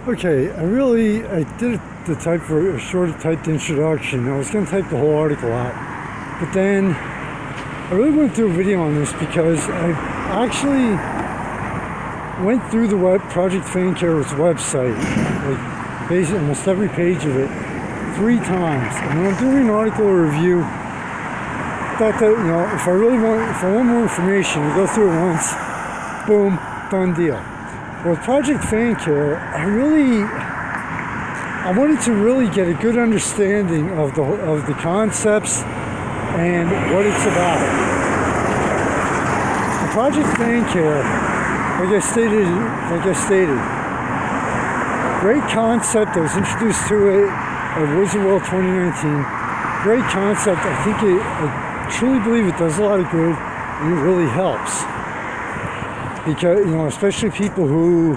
Okay, I did the type for a short typed introduction. I was going to type the whole article out, but then I really want to do a video on this because I actually went through the Project FanCare's website, like basically almost every page of it, 3 times. And when I'm doing an article or review, thought that, if I want more information, I go through it once, boom, done deal. With Project FanCare, I wanted to really get a good understanding of the concepts and what it's about. The Project FanCare, like I stated, great concept. I was introduced to it at Wizard World 2019. Great concept. I truly believe it does a lot of good, and it really helps. Because, especially people who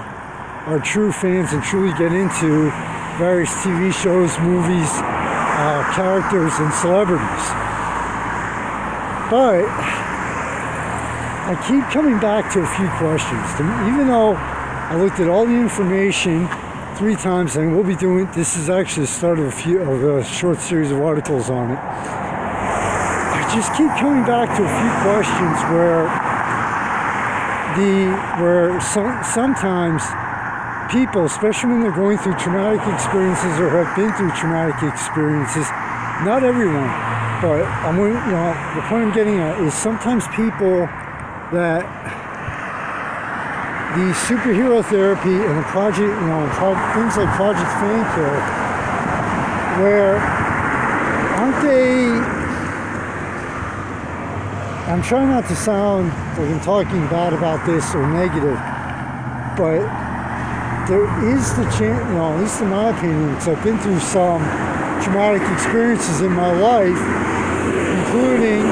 are true fans and truly get into various TV shows, movies, characters, and celebrities. But I keep coming back to a few questions. Even though I looked at all the information 3 times, and this is actually the start of a short series of articles on it. I just keep coming back to a few questions sometimes people, especially when they're going through traumatic experiences or have been through traumatic experiences, not everyone, but the point I'm getting at is sometimes people that the superhero therapy and the project, things like Project FanCare, where aren't they? I'm trying not to sound like I'm talking bad about this or negative, but there is the chance, at least in my opinion, because I've been through some traumatic experiences in my life, including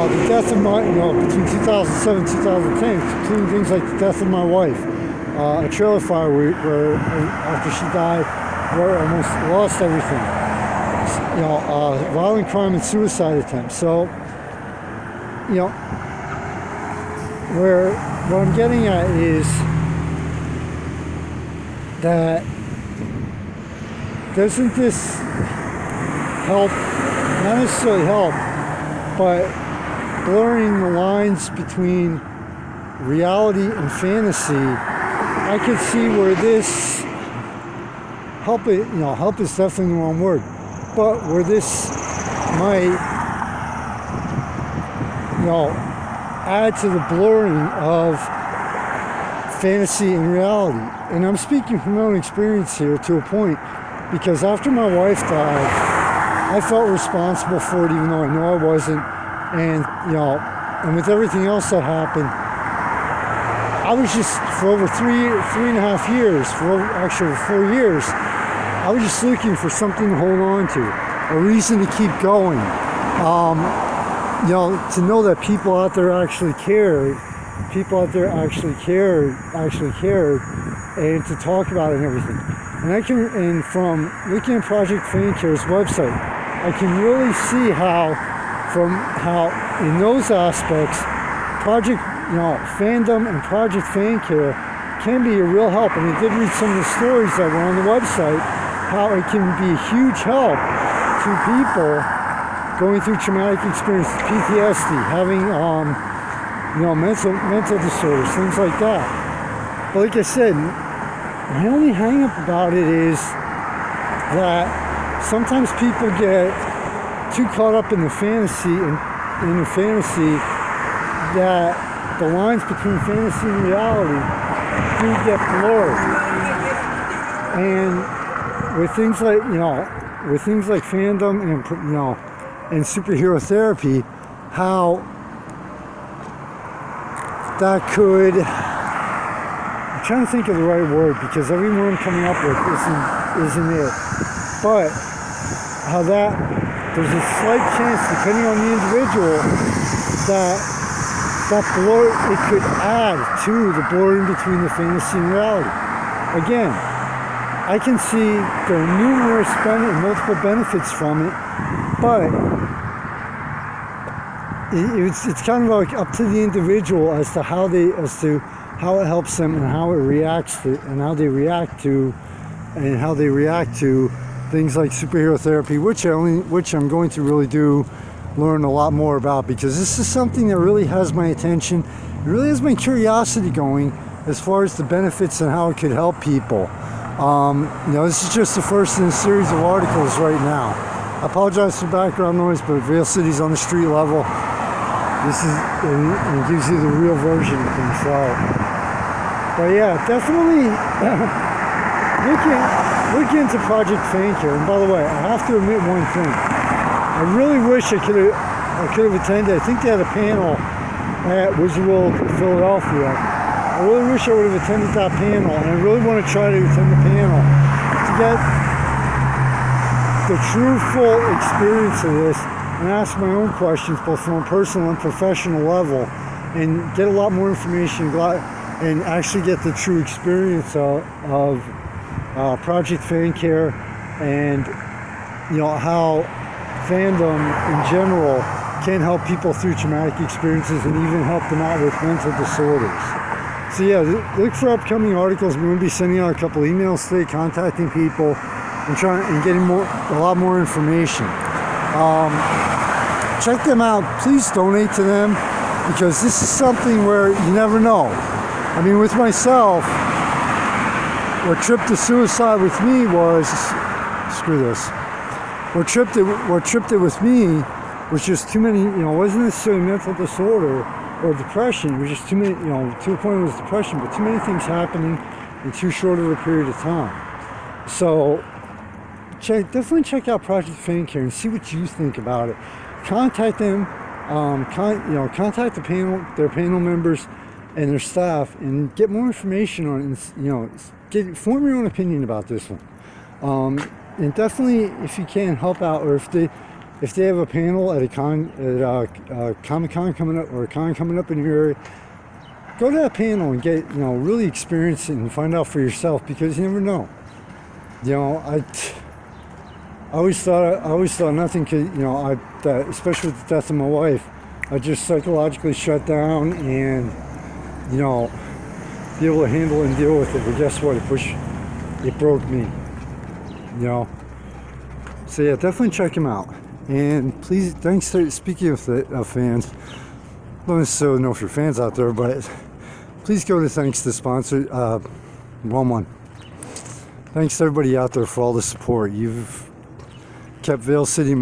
the death of my, between 2007 and 2010, including things like the death of my wife, a trailer fire where after she died, where I almost lost everything. Violent crime and suicide attempts. So, what I'm getting at is that doesn't this help, not necessarily help, but blurring the lines between reality and fantasy, I could see where this help is definitely the wrong word, but where this might, add to the blurring of fantasy and reality. And I'm speaking from my own experience here to a point, because after my wife died, I felt responsible for it, even though I know I wasn't. And, and with everything else that happened, I was just, for over 3.5 years, for 4 years, I was just looking for something to hold on to, a reason to keep going. To know that people out there actually cared, and to talk about it and everything. And from looking at Project FanCare's website, I can really see how in those aspects, fandom and Project FanCare can be a real help. And I did read some of the stories that were on the website, how it can be a huge help to people going through traumatic experiences, PTSD, having mental disorders, things like that. But like I said, my only hang up about it is that sometimes people get too caught up in the fantasy that the lines between fantasy and reality do get blurred. And with things like fandom and superhero therapy, how that could, I'm trying to think of the right word, because every word I'm coming up with isn't it, but how there's a slight chance, depending on the individual, that blur, it could add to the blurring between the fantasy and reality. Again, I can see there are numerous multiple benefits from it, but it's kind of like up to the individual as to how it helps them and how it reacts to, and how they react to things like superhero therapy, which I'm going to really learn a lot more about, because this is something that really has my attention. It really has my curiosity going as far as the benefits and how it could help people. This is just the first in a series of articles right now. I apologize for background noise, but Vale City's on the street level. This is, and it gives you the real version of things. But yeah, definitely look into Project FanCare. And by the way, I have to admit one thing. I really wish I could have attended. I think they had a panel at Wizard World Philadelphia. I really wish I would have attended that panel, and I really want to try to attend the panel to get the true full experience of this and ask my own questions, both from a personal and professional level, and get a lot more information and actually get the true experience of Project FanCare, and how fandom in general can help people through traumatic experiences and even help them out with mental disorders. So yeah, look for upcoming articles. We're going to be sending out a couple emails today, contacting people and getting a lot more information. Check them out. Please donate to them, because this is something where you never know. I mean, with myself, what tripped to suicide with me was, screw this. What tripped it with me was just too many, it wasn't necessarily mental disorder or depression. It was just too many, to a point it was depression, but too many things happening in too short of a period of time. So definitely check out Project FanCare and see what you think about it. Contact them, contact their panel members and their staff, and get more information on it, and form your own opinion about this one. And definitely, if you can, help out, or if they have a panel at a Comic-Con coming up, or a con coming up in your area, go to that panel and get, really experience it and find out for yourself, because you never know. I always thought nothing could, that, especially with the death of my wife, I just psychologically shut down and, be able to handle and deal with it. But guess what? It broke me. So yeah, definitely check them out. And please, thanks to, speaking of fans, I don't necessarily know if you're fans out there, but please go to thanks to sponsor, wrong one. Thanks to everybody out there for all the support. You've kept Vale City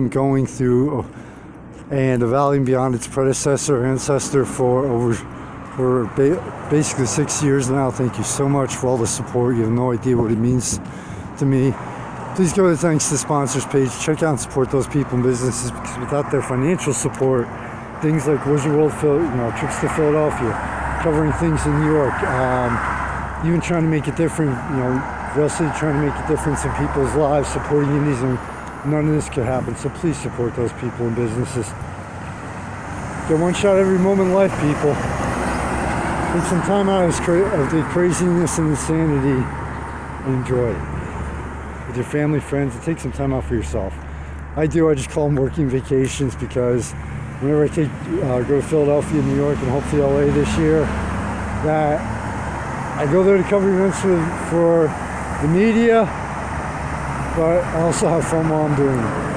going through and the valley and beyond its ancestor for basically 6 years now. Thank you so much for all the support. You have no idea what it means to me. Please go to the Thanks to Sponsors page. Check out and support those people and businesses, because without their financial support, things like Wizard World, trips to Philadelphia, covering things in New York, even trying to make a difference, Vale City trying to make a difference in people's lives, supporting indies, and none of this could happen. So please support those people and businesses. Get one shot every moment in life, people. Take some time out of the craziness and insanity and enjoy it. With your family, friends, and take some time out for yourself. I just call them working vacations, because whenever I go to Philadelphia, New York, and hopefully LA this year, that I go there to cover events for the media, but I also have fun while I'm doing it.